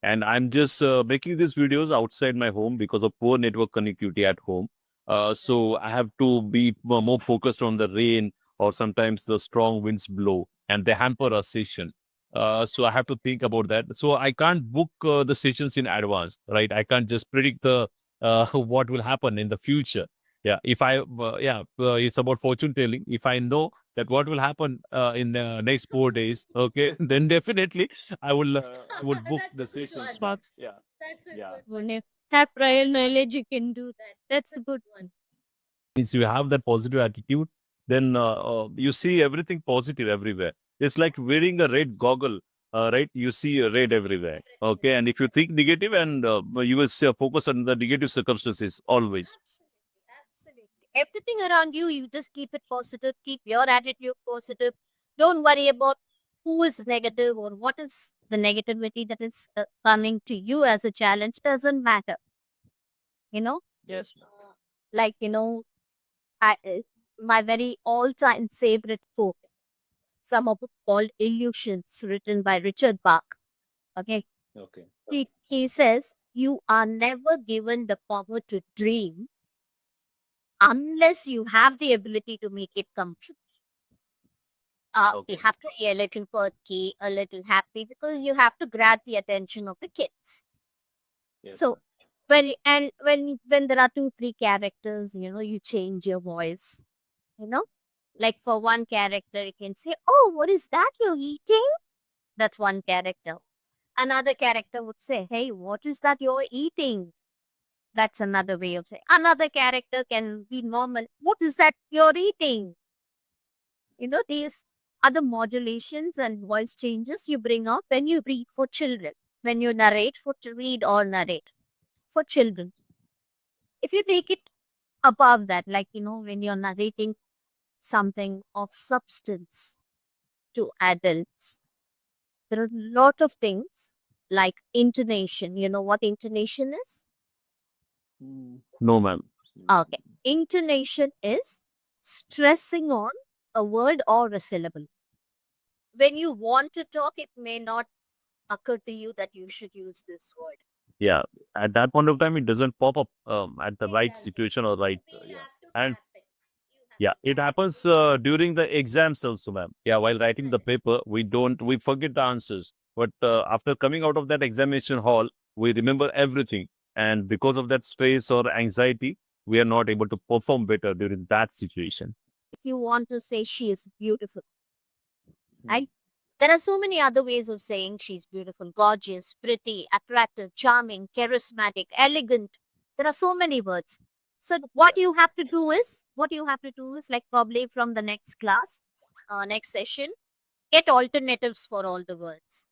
and I'm just making these videos outside my home because of poor network connectivity at home. So I have to be more focused on the rain, or sometimes the strong winds blow and they hamper a session. So I have to think about that. So I can't book the sessions in advance, right? I can't just predict the what will happen in the future. Yeah, if I it's about fortune telling. If I know that what will happen in the next 4 days, okay, then definitely I would book the That's a good sessions, one. ma'am. Yeah, That's a yeah. good one. If have prior knowledge, you can do that. That's a good one. Means you have that positive attitude, then you see everything positive everywhere. It's like wearing a red goggle, right? You see red everywhere. Okay, and if you think negative, and you will focus on the negative circumstances always. Absolutely, absolutely. Everything around you, you just keep it positive, keep your attitude positive. Don't worry about who is negative or what is the negativity that is coming to you as a challenge. Doesn't matter, you know. Yes. Like my very all-time favorite quote from a book called Illusions, written by Richard Bach. Okay, Okay. he says you are never given the power to dream unless you have the ability to make it come true. You Okay. have to be a little perky, a little happy because you have to grab the attention of the kids. Yes, So ma'am. when there are two, three characters, you change your voice. You know, like for one character, you can say, "Oh, what is that you're eating?" That's one character. Another character would say, "Hey, what is that you're eating?" That's another way of saying. Another character can be normal. What is that you're eating? These other modulations and voice changes you bring out when you read for children, when you narrate for to read or narrate for children. If you take it above that, like, when you're narrating something of substance to adults, there are a lot of things like intonation. You know what intonation is? No, ma'am. Okay. Intonation is stressing on a word or a syllable. When you want to talk, it may not occur to you that you should use this word. Yeah, at that point of time, it doesn't pop up at the It right doesn't. situation or right. We Yeah, have to and tap it. You have yeah, to it tap it. happens during the exams also, ma'am. Yeah, while writing the Correct. paper, we forget the answers. But after coming out of that examination hall, we remember everything. And because of that stress or anxiety, we are not able to perform better during that situation. If you want to say she is beautiful, Hmm. right? There are so many other ways of saying she's beautiful, gorgeous, pretty, attractive, charming, charismatic, elegant. There are so many words. So what you have to do is like probably from the next class, next session, get alternatives for all the words.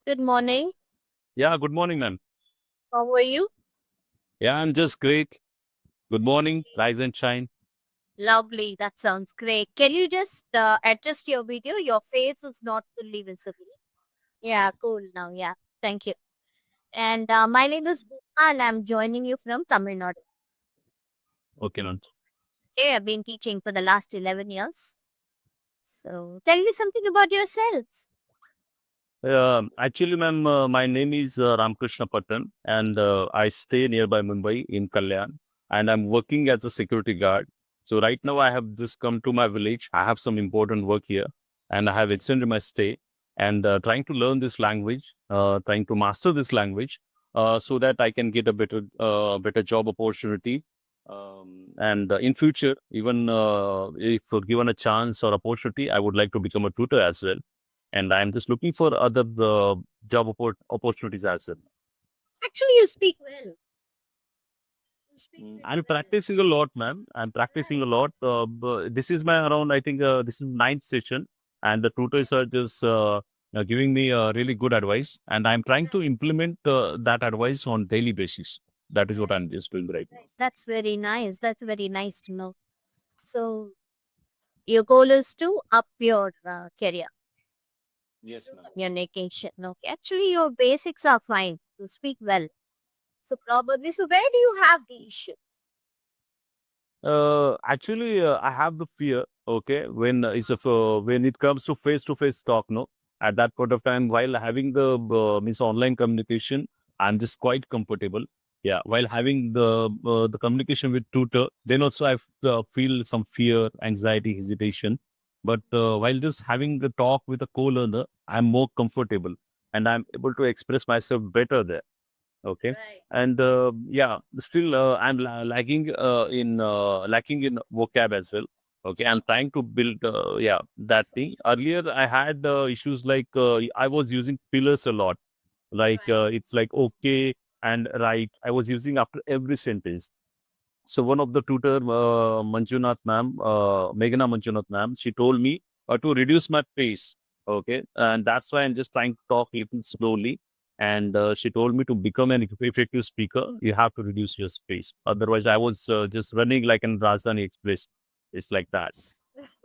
Good morning. Yeah, good morning, ma'am. How are you? Yeah, I'm just great. Good morning, rise and shine. Lovely. That sounds great. Can you just adjust your video? Your face is not fully visible. Yeah, cool now. Yeah, thank you. And my name is Bhuma and I'm joining you from Tamil Nadu. Okay, ma'am. Okay, I've been teaching for the last 11 years. So tell me something about yourself. Actually, ma'am, my name is Ramkrishna Patan, and I stay nearby Mumbai in Kalyan, and I'm working as a security guard. So right now, I have just come to my village. I have some important work here, and I have extended my stay and trying to learn this language, trying to master this language, so that I can get a better job opportunity. And in future, even if given a chance or opportunity, I would like to become a tutor as well, and I'm just looking for other job opportunities as well. Actually, you speak well. You speak very I'm well. practicing a lot, ma'am. I'm practicing a Right. lot. This is my around, I think, this is ninth session, and the tutors are just giving me really good advice, and I'm trying to Right. implement that advice on daily basis. That is what Right. I'm just doing right now. Right. That's very nice. That's very nice to know. So your goal is to up your career, Yes, ma'am. your communication. Okay. Actually, your basics are fine. You speak well. So probably, so where do you have the issue? Actually, I have the fear. Okay, when when it comes to face talk, no, at that point of time, while having the means online communication, I'm just quite comfortable. Yeah, while having the communication with tutor, then also I feel some fear, anxiety, hesitation. But while just having the talk with a co-learner, I'm more comfortable and I'm able to express myself better there. Okay. Right. And yeah, still I'm lacking in vocab as well. Okay, I'm trying to build yeah, that thing. Earlier I had issues like I was using fillers a lot, like Right. it's like okay and right, I was using after every sentence. So one of the tutor, Manjunath ma'am, Meghna Manjunath ma'am, she told me to reduce my pace. Okay, and that's why I'm just trying to talk a little slowly. And she told me to become an effective speaker, you have to reduce your pace. Otherwise, I was just running like an Rajdhani Express. It's like that.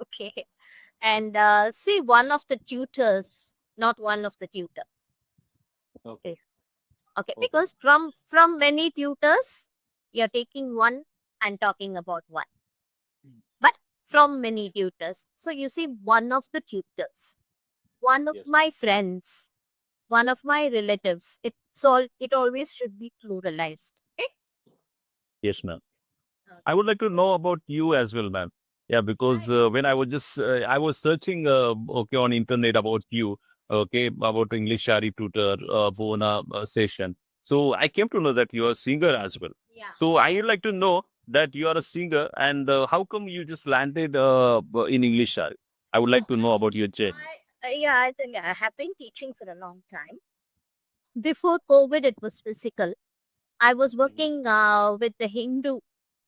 Okay. And see, one of the tutors, not one of the tutor. Okay. Okay, Okay. because from many tutors, you're taking one and talking about one. Mm. But from many tutors. So you see, one of the tutors, one of Yes. my friends, one of my relatives, it always should be pluralized. Okay? Yes, ma'am. I would like to know about you as well, ma'am. Yeah, because when I was just I was searching okay on internet about you, okay, about English Shari tutor Bhuwana session. So I came to know that you are a singer as well. Yeah. So I would like to know that you are a singer and how come you just landed in English Shari? I would like to know about your journey. Yeah, I think I have been teaching for a long time. Before COVID, it was physical. I was working with the Hindu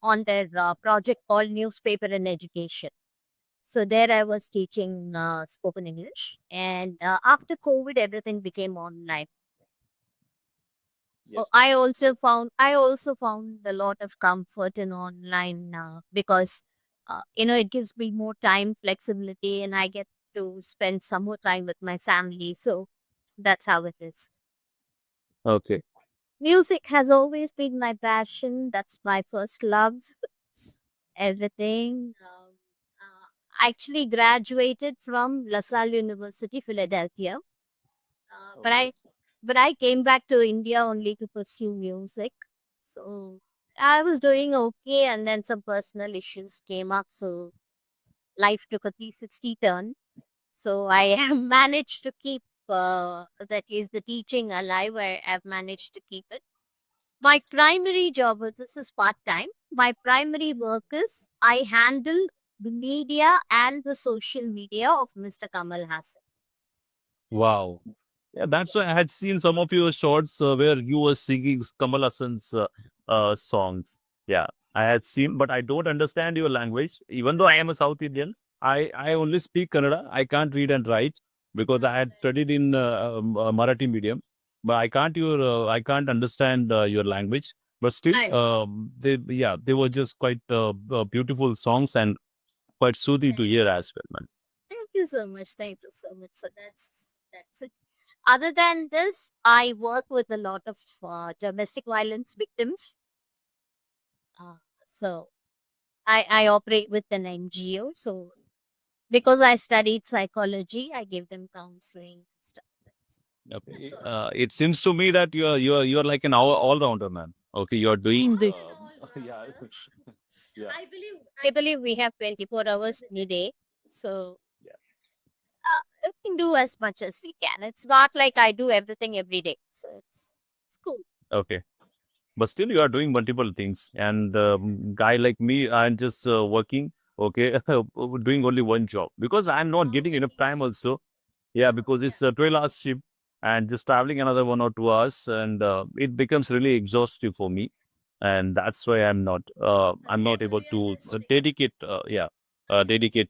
on their project called Newspaper and Education. So there I was teaching spoken English. And after COVID, everything became online. So Yes. I also found a lot of comfort in online because it gives me more time, flexibility, and I get to spend some more time with my family. So that's how it is. Okay. Music has always been my passion. That's my first love. Everything. I actually graduated from LaSalle University, Philadelphia. But I came back to India only to pursue music. So I was doing okay, and then some personal issues came up. So life took a 360 turn. So I have managed to keep that is the teaching alive. I've managed to keep it. My primary job, this is part time. My primary work is I handle the media and the social media of Mr. Kamal Hassan. Wow. Yeah, that's why I had seen some of your shorts where you were singing Kamal Hassan's songs. Yeah, I had seen, but I don't understand your language. Even though I am a South Indian, I only speak Kannada. I can't read and write because I had studied in Marathi medium. But I can't understand your language. But still, they were just quite beautiful songs and quite soothing to hear as well, man. Thank you so much. Thank you so much. So that's it. Other than this, I work with a lot of domestic violence victims. So I operate with an NGO. So because I studied psychology, I give them counseling stuff. Okay. It seems to me that you're like an all rounder man. Okay, you're doing. Indeed. Yeah. Yeah. I believe we have 24 hours in a day. So Yeah. we can do as much as we can. It's not like I do everything every day. So it's cool. Okay. But still, you are doing multiple things. And guy like me, I'm just working. Okay, doing only one job because I'm not getting enough time also. Yeah, because it's a 12 hours shift and just traveling another 1 or 2 hours, and it becomes really exhaustive for me. And that's why I'm not able to dedicate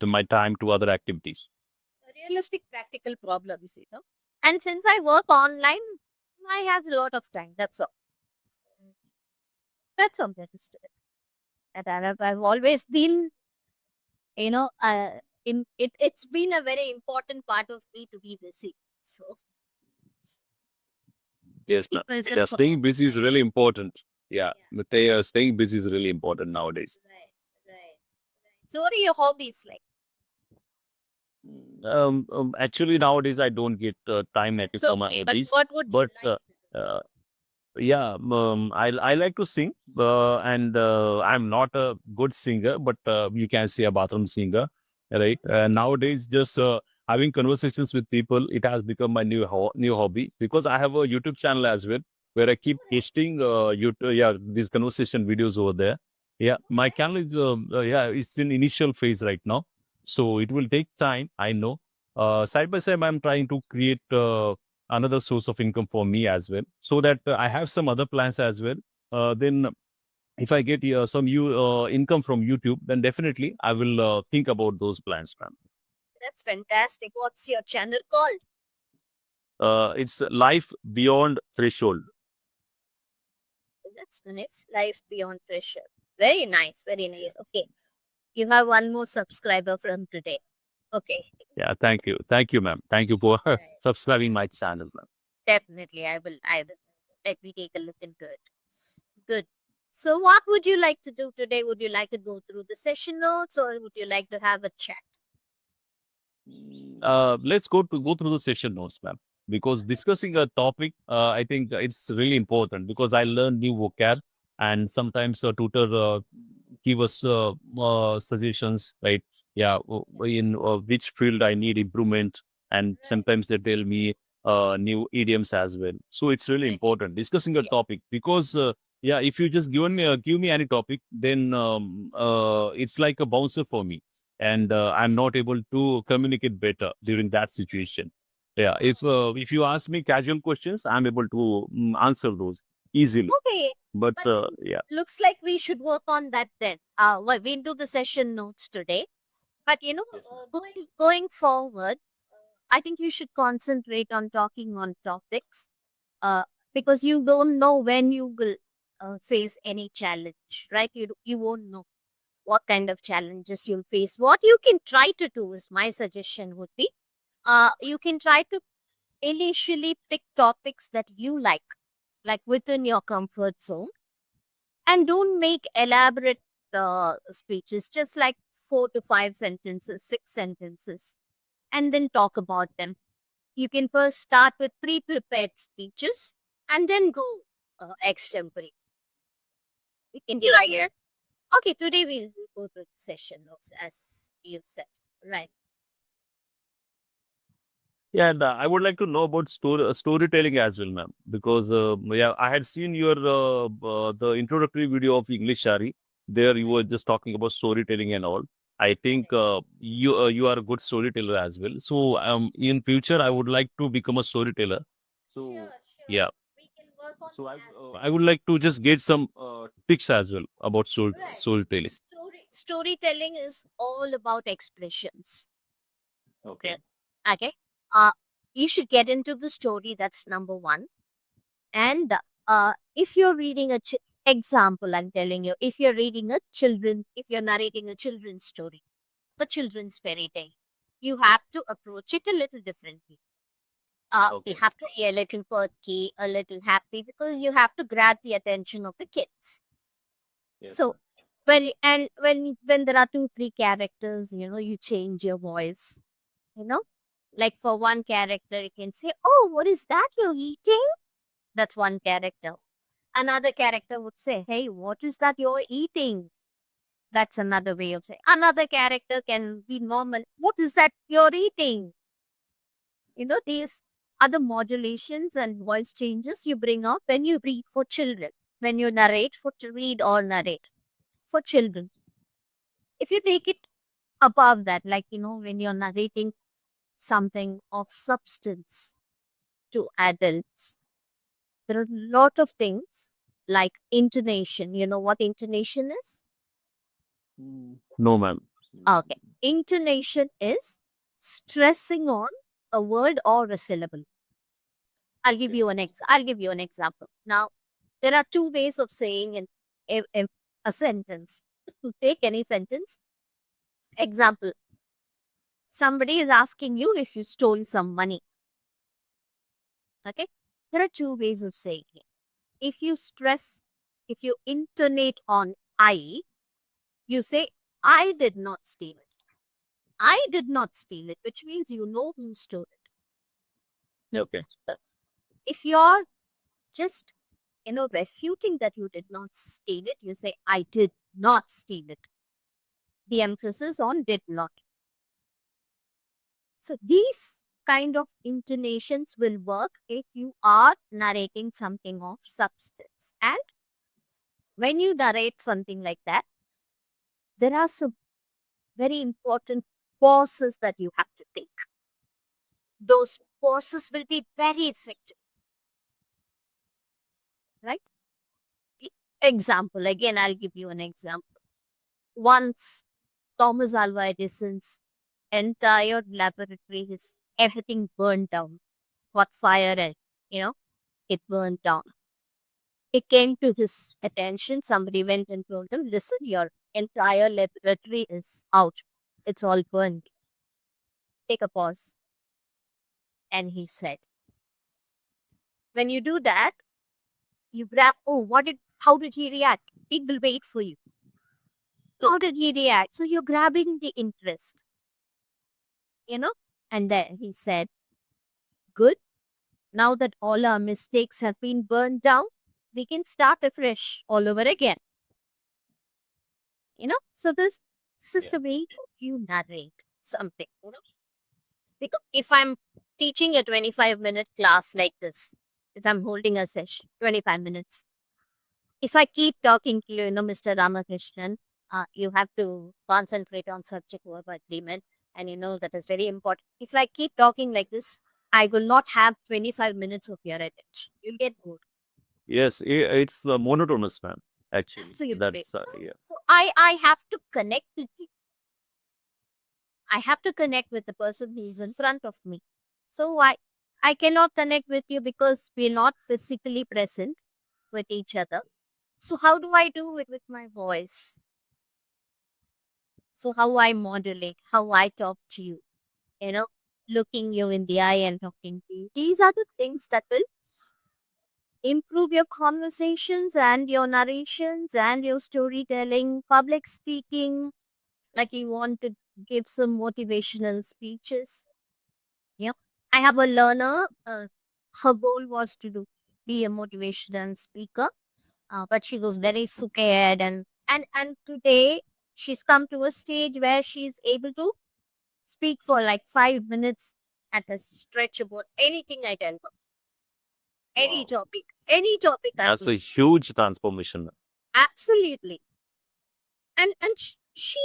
my time to other activities. Realistic, practical problems, And since I work online, I have a lot of time. That's all. That's all there is to it. And I've always been, it's been a very important part of me to be busy. So Yes, ma'am. Yeah, staying busy is really important. Yeah, but staying busy is really important nowadays. Right, right. So what are your hobbies like? Actually, nowadays I don't get time at So, for my but hobbies, what would you but like? uh, yeah, I like to sing, and I'm not a good singer, but you can say a bathroom singer, right? Nowadays, just having conversations with people, it has become my new hobby because I have a YouTube channel as well where I keep pasting these conversation videos over there. Yeah, my channel is yeah, it's in initial phase right now, so it will take time. I know. Side by side, I'm trying to create. Another source of income for me as well, so that I have some other plans as well. Then if I get income from YouTube, then definitely I will think about those plans, ma'am. That's fantastic. What's your channel called? It's Life Beyond Threshold. That's nice. Life Beyond Pressure. Very nice. Very nice. Okay. You have one more subscriber from today. Okay. Yeah, thank you, ma'am. Thank you for subscribing my channel, ma'am. Definitely. I will. Let me take a look into it. Good. So what would you like to do today? Would you like to go through the session notes or would you like to have a chat? Let's go through the session notes, ma'am, because discussing a topic, I think it's really important because I learn new vocab, and sometimes a tutor give us suggestions, right? Yeah, in which field I need improvement, and sometimes they tell me new idioms as well. So it's really important discussing a Yeah. topic because yeah, if you just give me any topic, then it's like a bouncer for me, and I'm not able to communicate better during that situation. Yeah, if you ask me casual questions, I'm able to answer those easily. Okay. But But yeah, looks like we should work on that then. We'll do the session notes today. But yes, ma'am. going forward, I think you should concentrate on talking on topics uh, because you don't know when you will face any challenge, right? You won't know what kind of challenges you'll face. What you can try to do is my suggestion would be you can try to initially pick topics that you like within your comfort zone, and don't make elaborate speeches, just like 4 to 5 sentences, 6 sentences, and then talk about them. You can first start with pre-prepared speeches and then go extempore. We can do right here. Okay, today we'll go through the session notes as you said. Right. Yeah, and I would like to know about storytelling as well, ma'am, because yeah, I had seen your the introductory video of English Shari. There, you were just talking about storytelling and all. I think you are a good storyteller as well. So in future, I would like to become a storyteller. So yeah, so I would like to just get some tips as well about storytelling. Storytelling is all about expressions. Okay. Okay. Uh, you should get into the story. That's number one. And if you're reading example, I'm telling you, if you're if you're narrating a children's story, a children's fairy tale, you have to approach it a little differently. You Okay. have to be a little perky, a little happy, because you have to grab the attention of the kids. Yes, So ma'am. when there are 2 3 characters, you change your voice. You know, like for one character, you can say, "Oh, what is that you're eating?" That's one character. Another character would say, "Hey, what is that you're eating?" That's another way of saying. Another character can be normal. What is that you're eating? These are the modulations and voice changes you bring out when you read for children, when you narrate to read or narrate for children. If you take it above that, like, when you're narrating something of substance to adults, there are a lot of things like intonation. You know what intonation is? No, ma'am. Okay. Intonation is stressing on a word or a syllable. I'll give you an example. Now, there are 2 ways of saying a sentence. To take any sentence, example, somebody is asking you if you stole some money. Okay? There are 2 ways of saying it. If you intonate on I, you say, I did not steal it. I did not steal it, which means you know who stole it. Okay. If you're just, refuting that you did not steal it, you say, I did not steal it. The emphasis on did not. So these kind of intonations will work if you are narrating something of substance. And when you narrate something like that, there are some very important pauses that you have to take. Those pauses will be very effective. Right? Example, again, I'll give you an example. Once Thomas Alva Edison's entire laboratory, his everything burned down, caught fire, and it burned down. It came to his attention. Somebody went and told him, "Listen, your entire laboratory is out. It's all burned." Take a pause. And he said, when you do that, you grab, oh, how did he react? People wait for you. How did he react? So you're grabbing the interest, and then he said, good. Now that all our mistakes have been burned down, we can start afresh all over again. So this is the way you narrate something. Because if I'm teaching a 25-minute class like this, if I'm holding a session, 25 minutes, if I keep talking to you, Mr. Ramakrishnan, you have to concentrate on subject-verb agreement, and that is very important. If I keep talking like this, I will not have 25 minutes of your attention. You'll get bored. Yes, it's monotonous, man. Actually, Absolutely. that's So I have to connect with you. I have to connect with the person who is in front of me. So I cannot connect with you because we're not physically present with each other. So how do I do it with my voice? So how I modulate, how I talk to you, looking you in the eye and talking to you. These are the things that will improve your conversations and your narrations and your storytelling, public speaking, like you want to give some motivational speeches. I have a learner, her goal was to be a motivational speaker, but she was very scared, and today she's come to a stage where she's able to speak for like 5 minutes at a stretch about anything I tell her. Any topic. that's a huge transformation. Absolutely. And she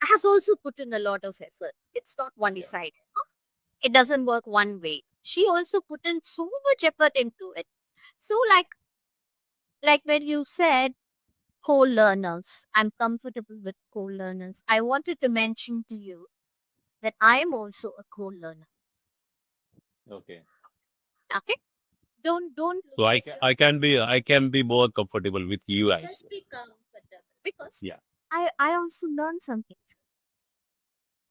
has also put in a lot of effort. It's not one-sided. It doesn't work one way. She also put in so much effort into it. So like when you said co-learners, I'm comfortable with co-learners. I wanted to mention to you that I am also a co-learner. Okay. Okay? Don't. So I can be more comfortable with you guys. Just be comfortable because Yeah. I also learn something.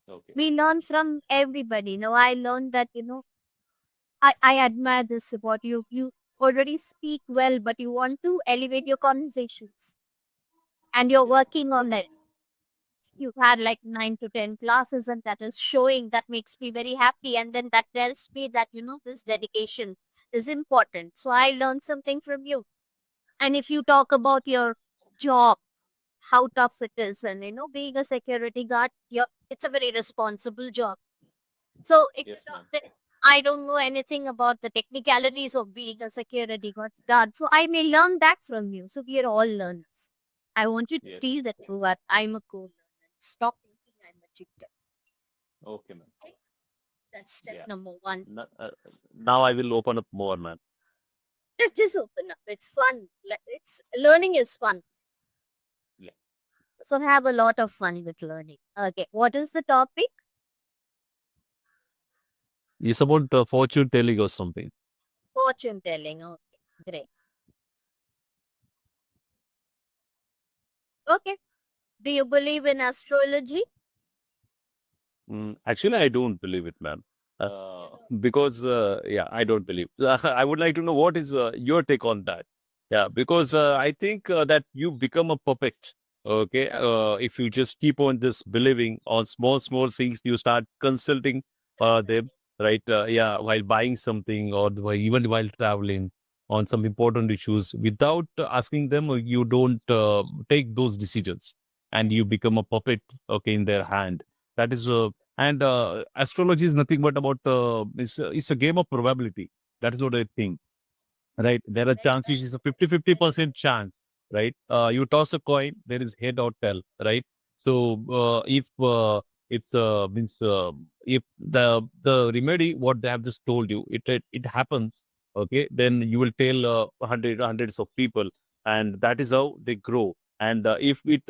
Okay. We learn from everybody. I learned that I admire this about you. You already speak well, but you want to elevate your conversations, and you're working on it. You've had like 9 to 10 classes, and that is showing. That makes me very happy, and then that tells me that this dedication is important. So I learned something from you. And if you talk about your job, how tough it is, and being a security guard, it's a very responsible job. So if you talk that I don't know anything about the technicalities of being a security guard, so I may learn that from you. So we are all learners. I want you to Yes. see that I'm a co-learner. Stop thinking I'm a cheater. Okay, man. That's step Yeah. number 1. Now I will open up more, man. Let's just open up. It's fun. Learning is fun. Yeah. So have a lot of fun with learning. Okay, what is the topic? It's about fortune telling or something. Fortune telling. Okay, great. Okay. Do you believe in astrology? Actually, I don't believe it, man. Because I don't believe. I would like to know what is your take on that. Yeah, because I think that you become a puppet Okay. If you just keep on just believing on small things, you start consulting them, right? Yeah, while buying something or even while traveling on some important issues, without asking them, you don't take those decisions, and you become a puppet, okay, in their hand. That is, and astrology is nothing but about it's a game of probability. That is what I think, right? There are chances, it's a 50-50% chance, right? You toss a coin, there is head or tail, right? So if it's means if the remedy what they have just told you, it happens, okay, then you will tell hundreds of people, and that is how they grow. And if it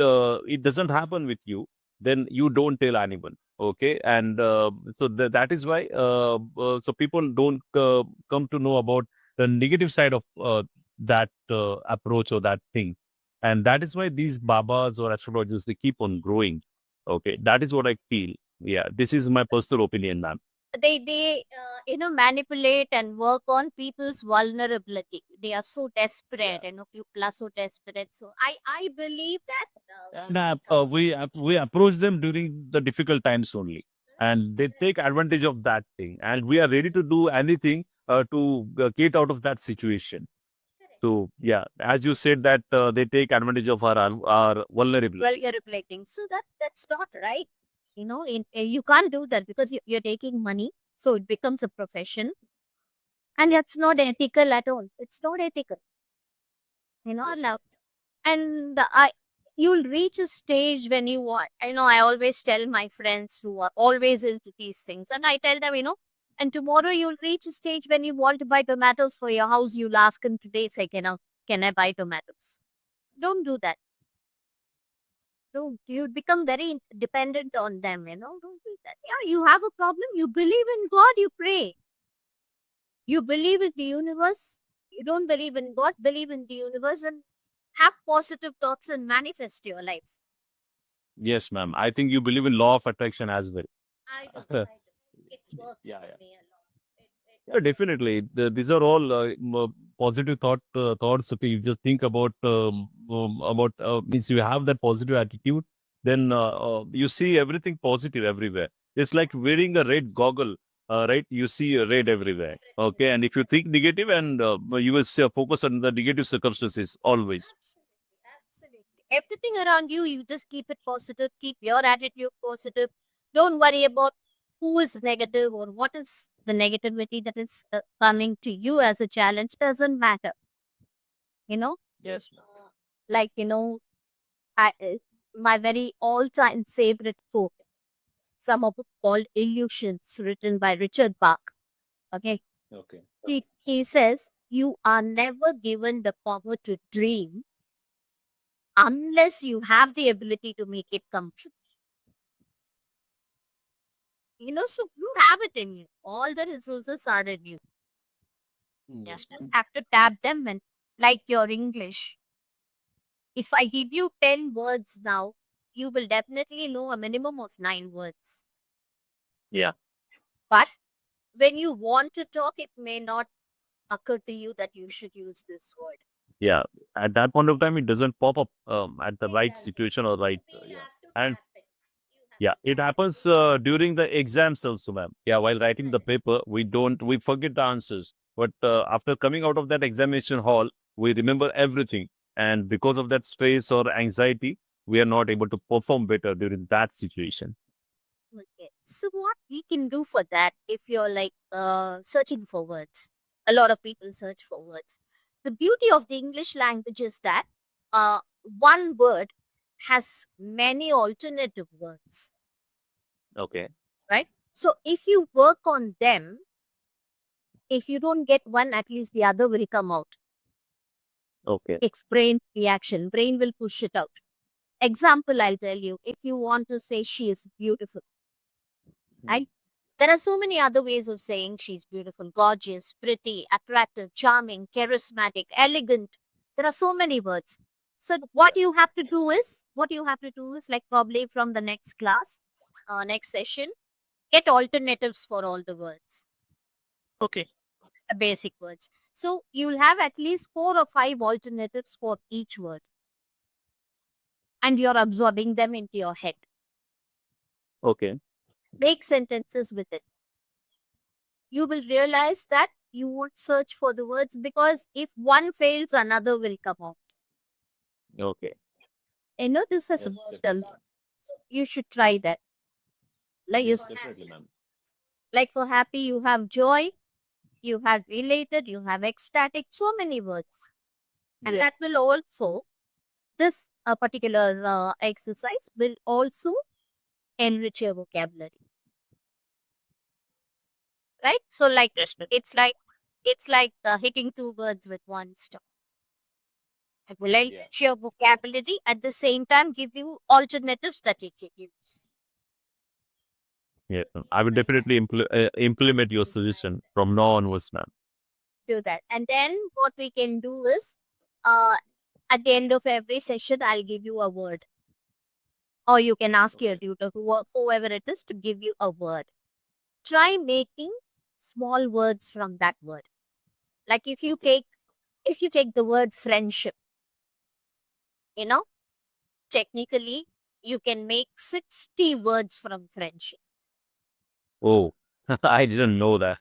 doesn't happen with you, then you don't tell anyone, okay. And so that is why so people don't come to know about the negative side of that approach or that thing. And that is why these babas or astrologers, they keep on growing. Okay. That is what I feel. Yeah. This is my personal opinion, ma'am. Manipulate and work on people's vulnerability. They are so desperate, people are so desperate. So I believe that And we approach them during the difficult times only. And they take advantage of that thing. And we are ready to do anything to get out of that situation. So, yeah, as you said that they take advantage of our vulnerability. well, you're reflecting. So that's not right. You can't do that because you're taking money, so it becomes a profession, and that's not ethical at all. It's not ethical. Yes. Now, and you'll reach a stage when you want. I always tell my friends who are always into these things, and I tell them, and tomorrow you'll reach a stage when you want to buy tomatoes for your house. You'll ask him today if I can I buy tomatoes? Don't do that. Don't. You become very dependent on them. Don't do that. Yeah, you have a problem. You believe in God. You pray. You believe in the universe. You don't believe in God. Believe in the universe and have positive thoughts and manifest your life. Yes, ma'am. I think you believe in law of attraction as well. I do. I do. It's worked Yeah, for yeah. me a lot. Yeah, definitely. These are all positive thoughts. Okay, you just think about means you have that positive attitude, then you see everything positive everywhere. It's like wearing a red goggle, right? You see red everywhere. Okay, and if you think negative, and you will focus on the negative circumstances always. Absolutely. Absolutely. Everything around you, you just keep it positive. Keep your attitude positive. Don't worry about who is negative or what is the negativity that is coming to you as a challenge. Doesn't matter. You know, Yes. like, my very all-time favorite quote from a book called Illusions, written by Richard Bach. Okay. Okay. He says, you are never given the power to dream unless you have the ability to make it come true. So you have it in you. All the resources are in you. You Yes, just ma'am. have to tap them, and like your English. If I give you 10 words now, you will definitely know a minimum of 9 words. Yeah. But when you want to talk, it may not occur to you that you should use this word. Yeah. At that point of time, it doesn't pop up at the right situation or right. Yeah. And yeah, it happens during the exams also, ma'am. Yeah, while writing the paper, we forget the answers. But after coming out of that examination hall, we remember everything. And because of that stress or anxiety, we are not able to perform better during that situation. Okay. So what we can do for that if you're like searching for words? A lot of people search for words. The beauty of the English language is that one word has many alternative words, Okay. right? So if you work on them, if you don't get one, at least the other will come out. Okay. It's brain reaction. Brain will push it out. Example, I'll tell you. If you want to say she is beautiful, right? There are so many other ways of saying she's beautiful, gorgeous, pretty, attractive, charming, charismatic, elegant. There are so many words. So what you have to do is like probably from the next class, next session, get alternatives for all the words, Okay. basic words. So you'll have at least 4 or 5 alternatives for each word. and you're absorbing them into your head. Okay. Make sentences with it. You will realize that you won't search for the words, because if one fails, another will come out. Okay. This has Yes, worked a definitely. lot. So you should try that. Like Yes, you definitely, ma'am. like for happy, you have joy, you have related, you have ecstatic, so many words. And Yeah. that will also, this particular exercise will also enrich your vocabulary. Right? So like Yes, ma'am. it's like hitting two birds with one stone. It will Yeah. enrich your vocabulary, at the same time give you alternatives that you can use. Yes, ma'am. I will definitely implement your suggestion from now onwards, ma'am. Do that. And then what we can do is, at the end of every session, I'll give you a word. Or you can ask your Okay. tutor, whoever it is, to give you a word. Try making small words from that word. Like if you take the word friendship, technically you can make 60 words from friendship. Oh, I didn't know that.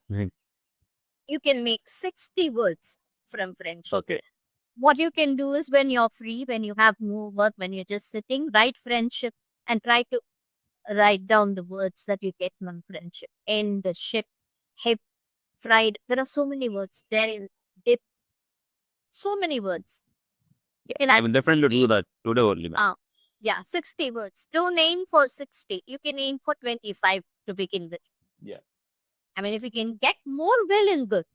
You can make 60 words from friendship. Okay. What you can do is, when you're free, when you have no work, when you're just sitting, write friendship and try to write down the words that you get from friendship. In the ship, hip, fried. There are so many words there in dip. So many words. You can I will definitely actually do that today only, ma'am. yeah, 60 words. Don't aim for 60. You can aim for 25 to begin with. Yeah. I mean, if you can get more, well and good.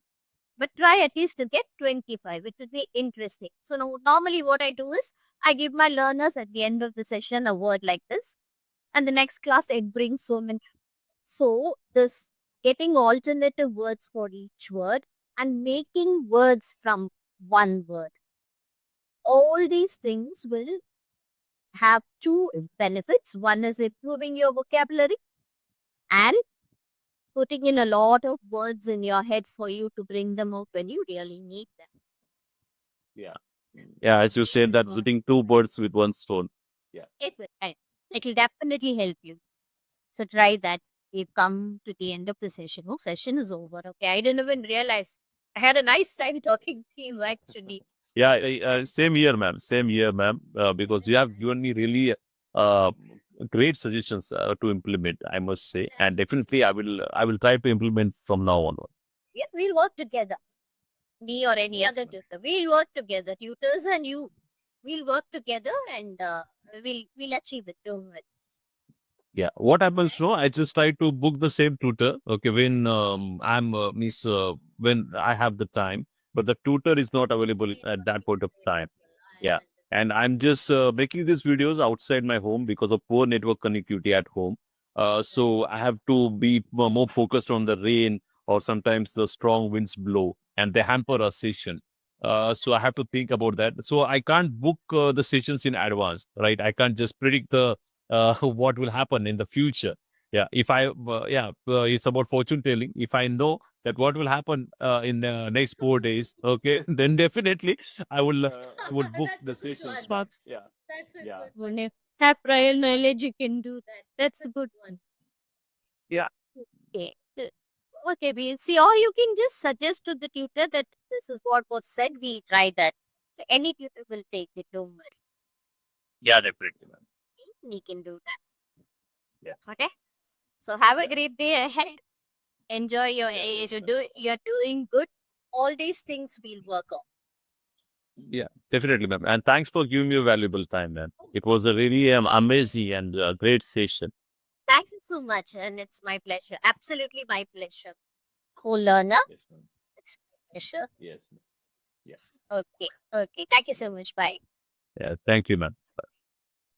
But try at least to get 25. It would be interesting. So now, normally what I do is, I give my learners at the end of the session a word like this. And the next class, it brings so many. So this getting alternative words for each word and making words from one word. All these things will have two benefits. One is improving your vocabulary and putting in a lot of words in your head for you to bring them out when you really need them. Yeah. Yeah, as you said, that shooting two birds with one stone. Yeah. It will definitely help you. So try that. We've come to the end of the session. Oh, session is over. Okay, I didn't even realize. I had a nice time talking to you actually. Yeah, same here, ma'am. Same here, ma'am. Because you have given me really uh, great suggestions to implement, I must say, and definitely I will try to implement from now on. Yeah, we'll work together. Me or any other tutor. We'll work together. Tutors and you. We'll work together and we'll achieve it. Don't worry. Yeah, what happens now? I just try to book the same tutor. Okay, when when I have the time, but the tutor is not available at that point of time. Yeah, and I'm just making these videos outside my home because of poor network connectivity at home. So I have to be more focused on the rain, or sometimes the strong winds blow and they hamper our session. So I have to think about that. So I can't book the sessions in advance, right? I can't just predict the what will happen in the future. Yeah, if it's about fortune telling. If I know that what will happen in the next 4 days, okay, then definitely I would book the sessions. Smart. Yeah, That's a yeah, good one. If have prior knowledge, you can do that. That's a good one. yeah. Okay. Okay, we'll see. Or you can just suggest to the tutor that this is what was said. We'll try that. Any tutor will take it. Don't worry. Yeah, definitely, ma'am. We can do that. Yeah. Okay. So have a Yeah. great day ahead. Enjoy your Yeah, age. yes, You're doing good. All these things we'll work on. Yeah, definitely, ma'am. And thanks for giving me valuable time, ma'am. It was a really amazing and great session. Thank you so much, and it's my pleasure. Absolutely my pleasure. Co-learner, Yes, ma'am. it's my pleasure. Yes, ma'am. Yeah. Okay. Okay. Thank you so much. Bye. Yeah. Thank you, ma'am.